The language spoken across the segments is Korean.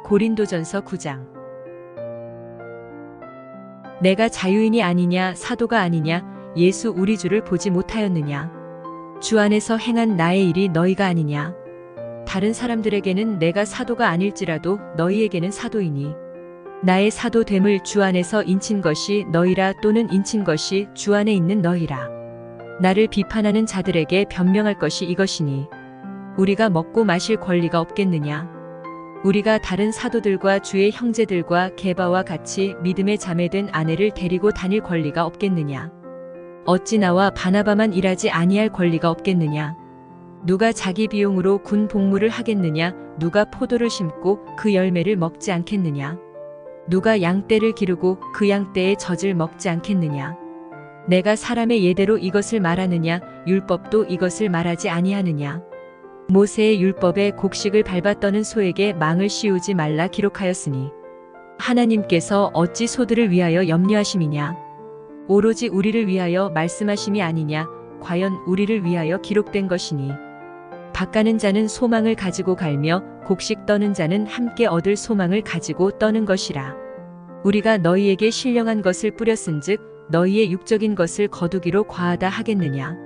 고린도전서 9장. 내가 자유인이 아니냐 사도가 아니냐 예수 우리 주를 보지 못하였느냐. 주 안에서 행한 나의 일이 너희가 아니냐. 다른 사람들에게는 내가 사도가 아닐지라도 너희에게는 사도이니 나의 사도됨을 주 안에서 인친 것이 너희라 또는 인친 것이 주 안에 있는 너희라. 나를 비판하는 자들에게 변명할 것이 이것이니 우리가 먹고 마실 권리가 없겠느냐. 우리가 다른 사도들과 주의 형제들과 게바와 같이 믿음에 자매된 아내를 데리고 다닐 권리가 없겠느냐. 어찌 나와 바나바만 일하지 아니할 권리가 없겠느냐. 누가 자기 비용으로 군 복무를 하겠느냐. 누가 포도를 심고 그 열매를 먹지 않겠느냐. 누가 양떼를 기르고 그 양떼의 젖을 먹지 않겠느냐. 내가 사람의 예대로 이것을 말하느냐. 율법도 이것을 말하지 아니하느냐. 모세의 율법에 곡식을 밟아 떠는 소에게 망을 씌우지 말라 기록하였으니 하나님께서 어찌 소들을 위하여 염려하심이냐. 오로지 우리를 위하여 말씀하심이 아니냐. 과연 우리를 위하여 기록된 것이니 밭가는 자는 소망을 가지고 갈며 곡식 떠는 자는 함께 얻을 소망을 가지고 떠는 것이라. 우리가 너희에게 신령한 것을 뿌렸은즉 너희의 육적인 것을 거두기로 과하다 하겠느냐.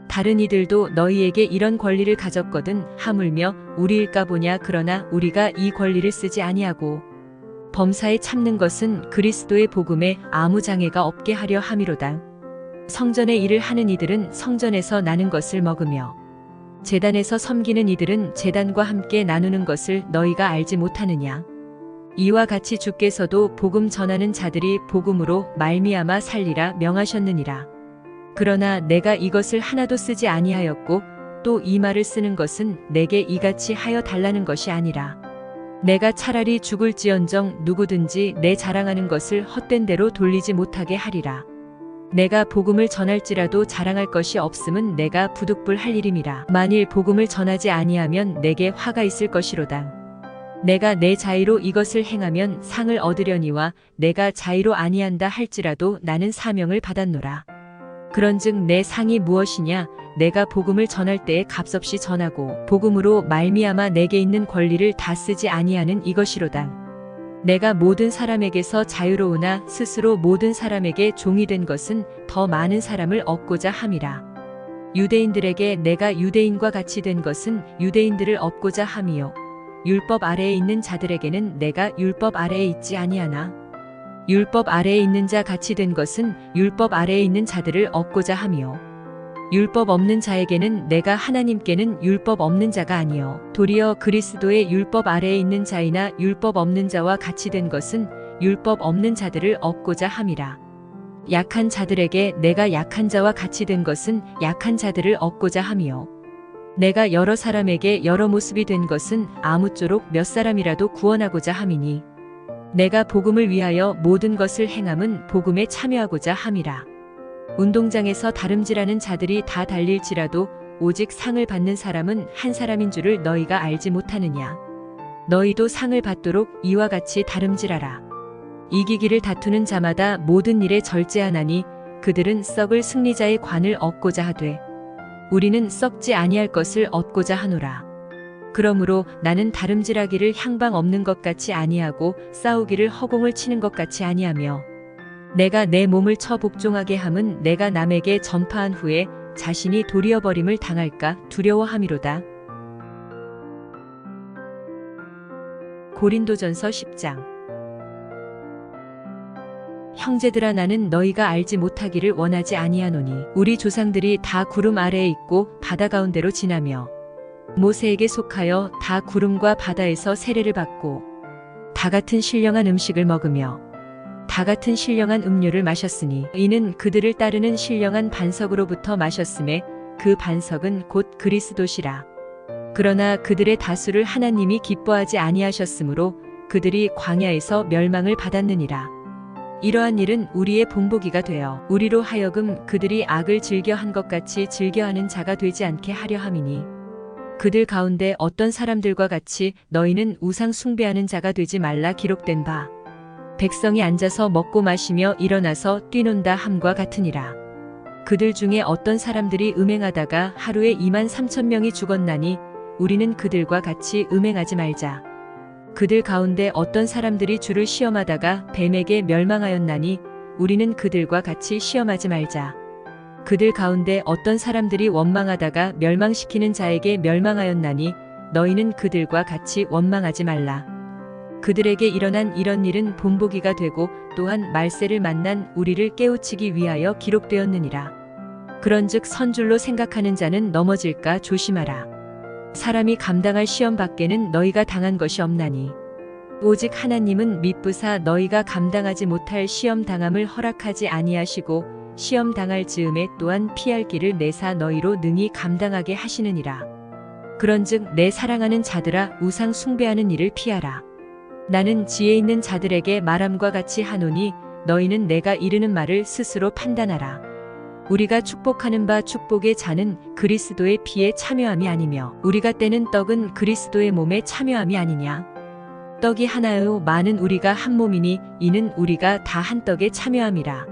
다른 이들도 너희에게 이런 권리를 가졌거든 하물며 우리일까 보냐. 그러나 우리가 이 권리를 쓰지 아니하고 범사에 참는 것은 그리스도의 복음에 아무 장애가 없게 하려 함이로다. 성전의 일을 하는 이들은 성전에서 나는 것을 먹으며 제단에서 섬기는 이들은 제단과 함께 나누는 것을 너희가 알지 못하느냐. 이와 같이 주께서도 복음 전하는 자들이 복음으로 말미암아 살리라 명하셨느니라. 그러나 내가 이것을 하나도 쓰지 아니하였고 또 이 말을 쓰는 것은 내게 이같이 하여 달라는 것이 아니라 내가 차라리 죽을지언정 누구든지 내 자랑하는 것을 헛된 대로 돌리지 못하게 하리라. 내가 복음을 전할지라도 자랑할 것이 없음은 내가 부득불 할 일임이라. 만일 복음을 전하지 아니하면 내게 화가 있을 것이로다. 내가 내 자의로 이것을 행하면 상을 얻으려니와 내가 자의로 아니한다 할지라도 나는 사명을 받았노라. 그런즉 내 상이 무엇이냐. 내가 복음을 전할 때에 값없이 전하고 복음으로 말미암아 내게 있는 권리를 다 쓰지 아니하는 이것이로다. 내가 모든 사람에게서 자유로우나 스스로 모든 사람에게 종이 된 것은 더 많은 사람을 얻고자 함이라. 유대인들에게 내가 유대인과 같이 된 것은 유대인들을 얻고자 함이요 율법 아래에 있는 자들에게는 내가 율법 아래에 있지 아니하나. 율법 아래에 있는 자 같이 된 것은 율법 아래에 있는 자들을 얻고자 함이요 율법 없는 자에게는 내가 하나님께는 율법 없는 자가 아니요 도리어 그리스도의 율법 아래에 있는 자이나 율법 없는 자와 같이 된 것은 율법 없는 자들을 얻고자 함이라. 약한 자들에게 내가 약한 자와 같이 된 것은 약한 자들을 얻고자 함이요 내가 여러 사람에게 여러 모습이 된 것은 아무쪼록 몇 사람이라도 구원하고자 함이니 내가 복음을 위하여 모든 것을 행함은 복음에 참여하고자 함이라. 운동장에서 다름질하는 자들이 다 달릴지라도 오직 상을 받는 사람은 한 사람인 줄을 너희가 알지 못하느냐. 너희도 상을 받도록 이와 같이 다름질하라. 이기기를 다투는 자마다 모든 일에 절제하나니 그들은 썩을 승리자의 관을 얻고자 하되 우리는 썩지 아니할 것을 얻고자 하노라. 그러므로 나는 다름질하기를 향방 없는 것 같이 아니하고 싸우기를 허공을 치는 것 같이 아니하며 내가 내 몸을 쳐 복종하게 함은 내가 남에게 전파한 후에 자신이 도리어 버림을 당할까 두려워함이로다. 고린도전서 10장. 형제들아 나는 너희가 알지 못하기를 원하지 아니하노니 우리 조상들이 다 구름 아래에 있고 바다 가운데로 지나며 모세에게 속하여 다 구름과 바다에서 세례를 받고 다 같은 신령한 음식을 먹으며 다 같은 신령한 음료를 마셨으니 이는 그들을 따르는 신령한 반석으로부터 마셨음에 그 반석은 곧 그리스도시라. 그러나 그들의 다수를 하나님이 기뻐하지 아니하셨으므로 그들이 광야에서 멸망을 받았느니라. 이러한 일은 우리의 본보기가 되어 우리로 하여금 그들이 악을 즐겨한 것 같이 즐겨하는 자가 되지 않게 하려 함이니 그들 가운데 어떤 사람들과 같이 너희는 우상 숭배하는 자가 되지 말라 기록된 바 백성이 앉아서 먹고 마시며 일어나서 뛰논다 함과 같으니라. 그들 중에 어떤 사람들이 음행하다가 하루에 23,000명이 죽었나니 우리는 그들과 같이 음행하지 말자. 그들 가운데 어떤 사람들이 주를 시험하다가 뱀에게 멸망하였나니 우리는 그들과 같이 시험하지 말자. 그들 가운데 어떤 사람들이 원망하다가 멸망시키는 자에게 멸망하였나니 너희는 그들과 같이 원망하지 말라. 그들에게 일어난 이런 일은 본보기가 되고 또한 말세를 만난 우리를 깨우치기 위하여 기록되었느니라. 그런즉 선줄로 생각하는 자는 넘어질까 조심하라. 사람이 감당할 시험 밖에는 너희가 당한 것이 없나니 오직 하나님은 미쁘사 너희가 감당하지 못할 시험 당함을 허락하지 아니하시고 시험 당할 즈음에 또한 피할 길을 내사 너희로 능히 감당하게 하시느니라. 그런즉 내 사랑하는 자들아 우상 숭배하는 일을 피하라. 나는 지혜 있는 자들에게 말함과 같이 하노니 너희는 내가 이르는 말을 스스로 판단하라. 우리가 축복하는 바 축복의 잔은 그리스도의 피에 참여함이 아니며 우리가 떼는 떡은 그리스도의 몸에 참여함이 아니냐. 떡이 하나요 많은 우리가 한 몸이니 이는 우리가 다 한 떡에 참여함이라.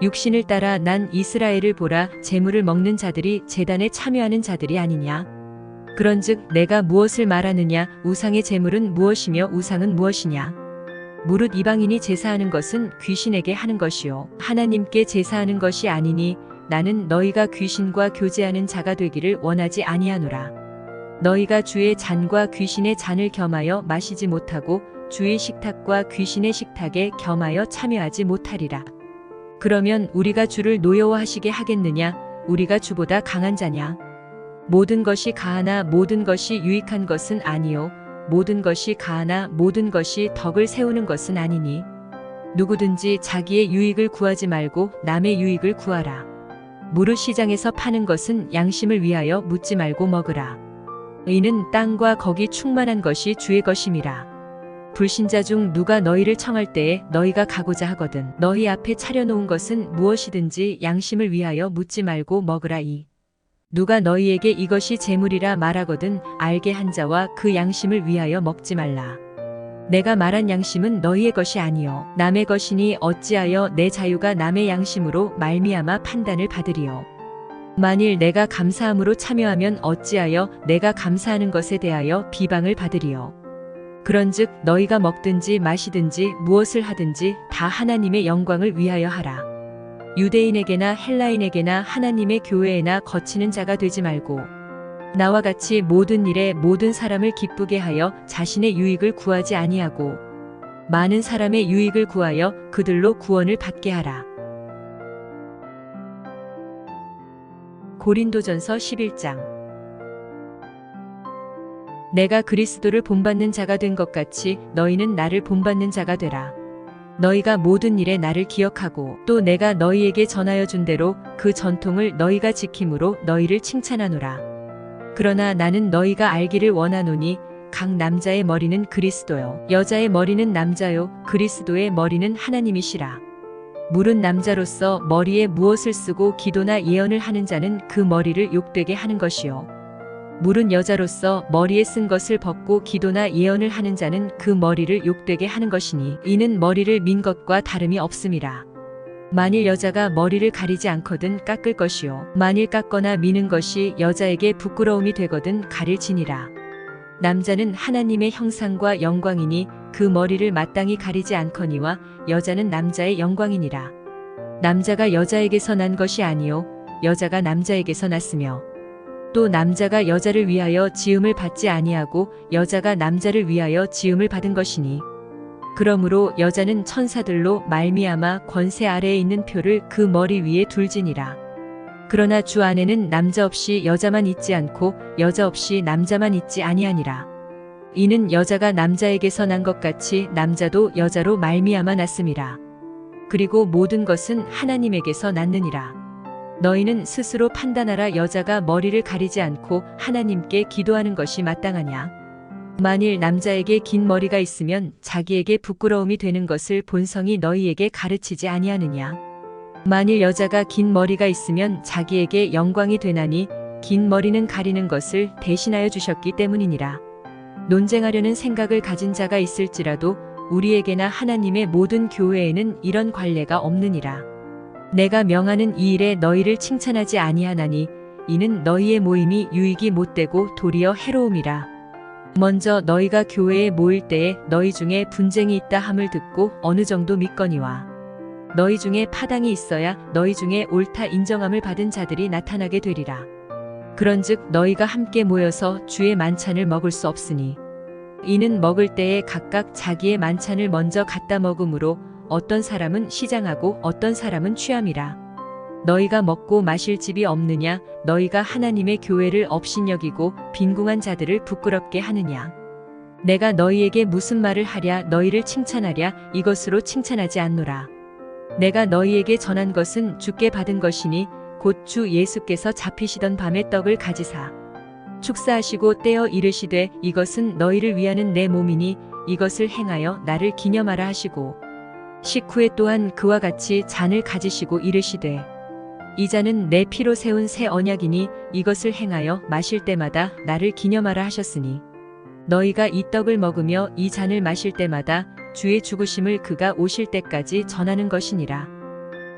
육신을 따라 난 이스라엘을 보라. 제물을 먹는 자들이 제단에 참여하는 자들이 아니냐. 그런즉 내가 무엇을 말하느냐. 우상의 제물은 무엇이며 우상은 무엇이냐. 무릇 이방인이 제사하는 것은 귀신에게 하는 것이요 하나님께 제사하는 것이 아니니 나는 너희가 귀신과 교제하는 자가 되기를 원하지 아니하노라. 너희가 주의 잔과 귀신의 잔을 겸하여 마시지 못하고 주의 식탁과 귀신의 식탁에 겸하여 참여하지 못하리라. 그러면 우리가 주를 노여워하시게 하겠느냐. 우리가 주보다 강한 자냐. 모든 것이 가하나 모든 것이 유익한 것은 아니요 모든 것이 가하나 모든 것이 덕을 세우는 것은 아니니 누구든지 자기의 유익을 구하지 말고 남의 유익을 구하라. 무릇 시장에서 파는 것은 양심을 위하여 묻지 말고 먹으라. 이는 땅과 거기 충만한 것이 주의 것임이라. 불신자 중 누가 너희를 청할 때에 너희가 가고자 하거든 너희 앞에 차려놓은 것은 무엇이든지 양심을 위하여 묻지 말고 먹으라. 누가 너희에게 이것이 재물이라 말하거든 알게 한 자와 그 양심을 위하여 먹지 말라. 내가 말한 양심은 너희의 것이 아니요 남의 것이니 어찌하여 내 자유가 남의 양심으로 말미암아 판단을 받으리요. 만일 내가 감사함으로 참여하면 어찌하여 내가 감사하는 것에 대하여 비방을 받으리요. 그런즉 너희가 먹든지 마시든지 무엇을 하든지 다 하나님의 영광을 위하여 하라. 유대인에게나 헬라인에게나 하나님의 교회에나 거치는 자가 되지 말고 나와 같이 모든 일에 모든 사람을 기쁘게 하여 자신의 유익을 구하지 아니하고 많은 사람의 유익을 구하여 그들로 구원을 받게 하라. 고린도전서 11장. 내가 그리스도를 본받는 자가 된 것 같이 너희는 나를 본받는 자가 되라. 너희가 모든 일에 나를 기억하고 또 내가 너희에게 전하여 준 대로 그 전통을 너희가 지킴으로 너희를 칭찬하노라. 그러나 나는 너희가 알기를 원하노니 각 남자의 머리는 그리스도요 여자의 머리는 남자요 그리스도의 머리는 하나님이시라. 무릇 남자로서 머리에 무엇을 쓰고 기도나 예언을 하는 자는 그 머리를 욕되게 하는 것이요 무릇 여자로서 머리에 쓴 것을 벗고 기도나 예언을 하는 자는 그 머리를 욕되게 하는 것이니 이는 머리를 민 것과 다름이 없음이라. 만일 여자가 머리를 가리지 않거든 깎을 것이요 만일 깎거나 미는 것이 여자에게 부끄러움이 되거든 가릴지니라. 남자는 하나님의 형상과 영광이니 그 머리를 마땅히 가리지 않거니와 여자는 남자의 영광이니라. 남자가 여자에게서 난 것이 아니요 여자가 남자에게서 났으며 또 남자가 여자를 위하여 지음을 받지 아니하고 여자가 남자를 위하여 지음을 받은 것이니 그러므로 여자는 천사들로 말미암아 권세 아래에 있는 표를 그 머리 위에 둘지니라. 그러나 주 안에는 남자 없이 여자만 있지 않고 여자 없이 남자만 있지 아니하니라. 이는 여자가 남자에게서 난 것 같이 남자도 여자로 말미암아 났음이라. 그리고 모든 것은 하나님에게서 났느니라. 너희는 스스로 판단하라. 여자가 머리를 가리지 않고 하나님께 기도하는 것이 마땅하냐. 만일 남자에게 긴 머리가 있으면 자기에게 부끄러움이 되는 것을 본성이 너희에게 가르치지 아니하느냐. 만일 여자가 긴 머리가 있으면 자기에게 영광이 되나니 긴 머리는 가리는 것을 대신하여 주셨기 때문이니라. 논쟁하려는 생각을 가진 자가 있을지라도 우리에게나 하나님의 모든 교회에는 이런 관례가 없느니라. 내가 명하는 이 일에 너희를 칭찬하지 아니하나니 이는 너희의 모임이 유익이 못되고 도리어 해로움이라. 먼저 너희가 교회에 모일 때에 너희 중에 분쟁이 있다 함을 듣고 어느 정도 믿거니와 너희 중에 파당이 있어야 너희 중에 옳다 인정함을 받은 자들이 나타나게 되리라. 그런즉 너희가 함께 모여서 주의 만찬을 먹을 수 없으니 이는 먹을 때에 각각 자기의 만찬을 먼저 갖다 먹음으로 어떤 사람은 시장하고 어떤 사람은 취함이라. 너희가 먹고 마실 집이 없느냐? 너희가 하나님의 교회를 업신여기고 빈궁한 자들을 부끄럽게 하느냐? 내가 너희에게 무슨 말을 하랴? 너희를 칭찬하랴? 이것으로 칭찬하지 않노라. 내가 너희에게 전한 것은 주께 받은 것이니 곧 주 예수께서 잡히시던 밤에 떡을 가지사 축사하시고 떼어 이르시되 이것은 너희를 위하는 내 몸이니 이것을 행하여 나를 기념하라 하시고 식후에 또한 그와 같이 잔을 가지시고 이르시되 이 잔은 내 피로 세운 새 언약이니 이것을 행하여 마실 때마다 나를 기념하라 하셨으니 너희가 이 떡을 먹으며 이 잔을 마실 때마다 주의 죽으심을 그가 오실 때까지 전하는 것이니라.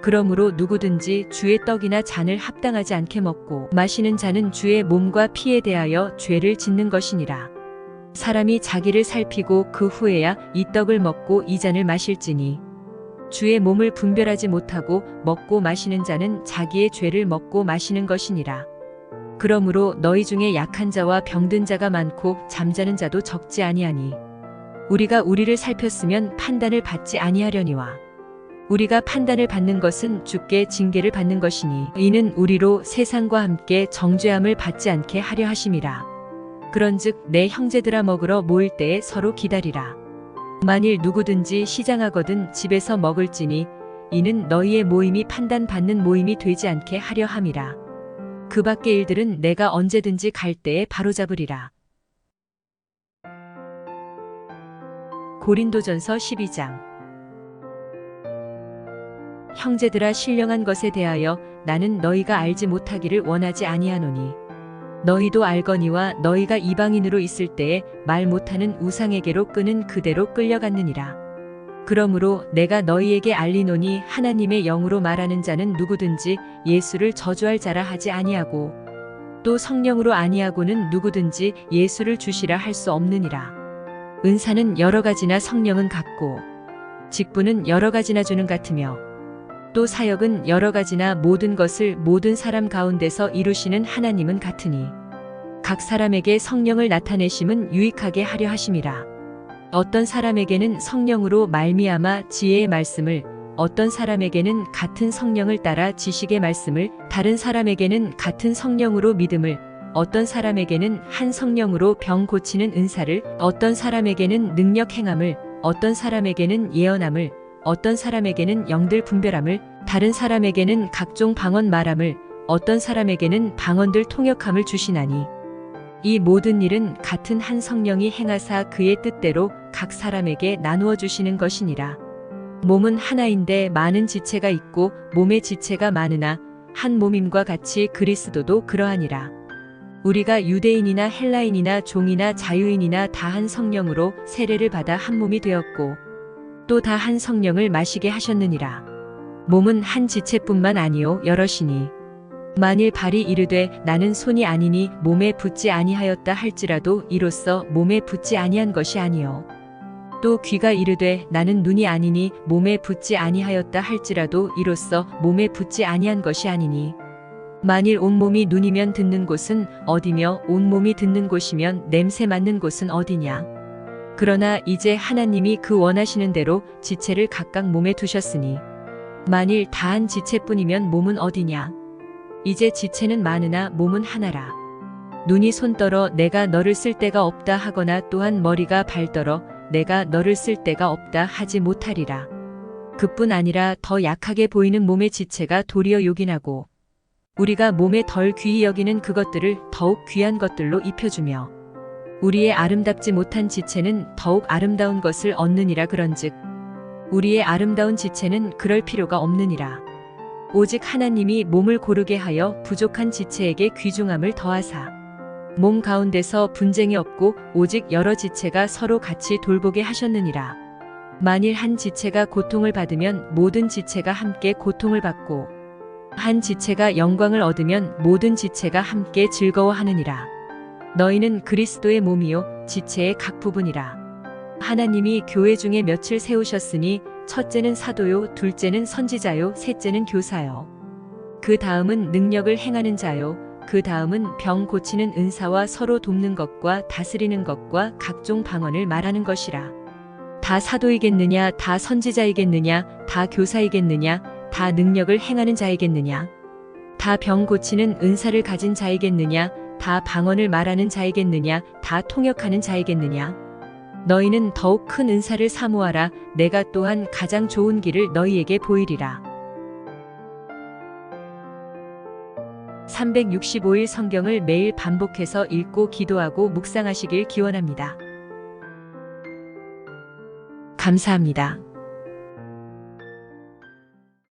그러므로 누구든지 주의 떡이나 잔을 합당하지 않게 먹고 마시는 자는 주의 몸과 피에 대하여 죄를 짓는 것이니라. 사람이 자기를 살피고 그 후에야 이 떡을 먹고 이 잔을 마실지니 주의 몸을 분별하지 못하고 먹고 마시는 자는 자기의 죄를 먹고 마시는 것이니라. 그러므로 너희 중에 약한 자와 병든 자가 많고 잠자는 자도 적지 아니하니 우리가 우리를 살폈으면 판단을 받지 아니하려니와 우리가 판단을 받는 것은 주께 징계를 받는 것이니 이는 우리로 세상과 함께 정죄함을 받지 않게 하려 하심이라. 그런즉 내 형제들아 먹으러 모일 때에 서로 기다리라. 만일 누구든지 시장하거든 집에서 먹을지니 이는 너희의 모임이 판단받는 모임이 되지 않게 하려 함이라. 그 밖의 일들은 내가 언제든지 갈 때에 바로잡으리라. 고린도전서 12장. 형제들아 신령한 것에 대하여 나는 너희가 알지 못하기를 원하지 아니하노니 너희도 알거니와 너희가 이방인으로 있을 때에 말 못하는 우상에게로 끄는 그대로 끌려갔느니라. 그러므로 내가 너희에게 알리노니 하나님의 영으로 말하는 자는 누구든지 예수를 저주할 자라 하지 아니하고 또 성령으로 아니하고는 누구든지 예수를 주시라 할 수 없느니라. 은사는 여러 가지나 성령은 같고 직분은 여러 가지나 주는 같으며 또 사역은 여러 가지나 모든 것을 모든 사람 가운데서 이루시는 하나님은 같으니 각 사람에게 성령을 나타내심은 유익하게 하려 하심이라. 어떤 사람에게는 성령으로 말미암아 지혜의 말씀을 어떤 사람에게는 같은 성령을 따라 지식의 말씀을 다른 사람에게는 같은 성령으로 믿음을 어떤 사람에게는 한 성령으로 병 고치는 은사를 어떤 사람에게는 능력 행함을 어떤 사람에게는 예언함을 어떤 사람에게는 영들 분별함을 다른 사람에게는 각종 방언 말함을 어떤 사람에게는 방언들 통역함을 주시나니 이 모든 일은 같은 한 성령이 행하사 그의 뜻대로 각 사람에게 나누어 주시는 것이니라. 몸은 하나인데 많은 지체가 있고 몸의 지체가 많으나 한 몸임과 같이 그리스도도 그러하니라. 우리가 유대인이나 헬라인이나 종이나 자유인이나 다 한 성령으로 세례를 받아 한 몸이 되었고 또 다 한 성령을 마시게 하셨느니라. 몸은 한 지체뿐만 아니요 여럿이니 만일 발이 이르되 나는 손이 아니니 몸에 붙지 아니하였다 할지라도 이로써 몸에 붙지 아니한 것이 아니요 또 귀가 이르되 나는 눈이 아니니 몸에 붙지 아니하였다 할지라도 이로써 몸에 붙지 아니한 것이 아니니 만일 온몸이 눈이면 듣는 곳은 어디며 온몸이 듣는 곳이면 냄새 맡는 곳은 어디냐. 그러나 이제 하나님이 그 원하시는 대로 지체를 각각 몸에 두셨으니 만일 다한 지체뿐이면 몸은 어디냐. 이제 지체는 많으나 몸은 하나라. 눈이 손떨어 내가 너를 쓸 데가 없다 하거나 또한 머리가 발떨어 내가 너를 쓸 데가 없다 하지 못하리라. 그뿐 아니라 더 약하게 보이는 몸의 지체가 도리어 요긴하고 우리가 몸에 덜 귀히 여기는 그것들을 더욱 귀한 것들로 입혀주며 우리의 아름답지 못한 지체는 더욱 아름다운 것을 얻느니라. 그런즉 우리의 아름다운 지체는 그럴 필요가 없느니라. 오직 하나님이 몸을 고르게 하여 부족한 지체에게 귀중함을 더하사 몸 가운데서 분쟁이 없고 오직 여러 지체가 서로 같이 돌보게 하셨느니라. 만일 한 지체가 고통을 받으면 모든 지체가 함께 고통을 받고 한 지체가 영광을 얻으면 모든 지체가 함께 즐거워하느니라. 너희는 그리스도의 몸이요 지체의 각 부분이라. 하나님이 교회 중에 몇을 세우셨으니 첫째는 사도요, 둘째는 선지자요, 셋째는 교사요. 그 다음은 능력을 행하는 자요. 그 다음은 병 고치는 은사와 서로 돕는 것과 다스리는 것과 각종 방언을 말하는 것이라. 다 사도이겠느냐, 다 선지자이겠느냐, 다 교사이겠느냐, 다 능력을 행하는 자이겠느냐, 다 병 고치는 은사를 가진 자이겠느냐, 다 방언을 말하는 자이겠느냐, 다 통역하는 자이겠느냐. 너희는 더욱 큰 은사를 사모하라. 내가 또한 가장 좋은 길을 너희에게 보이리라. 365일 성경을 매일 반복해서 읽고 기도하고 묵상하시길 기원합니다. 감사합니다.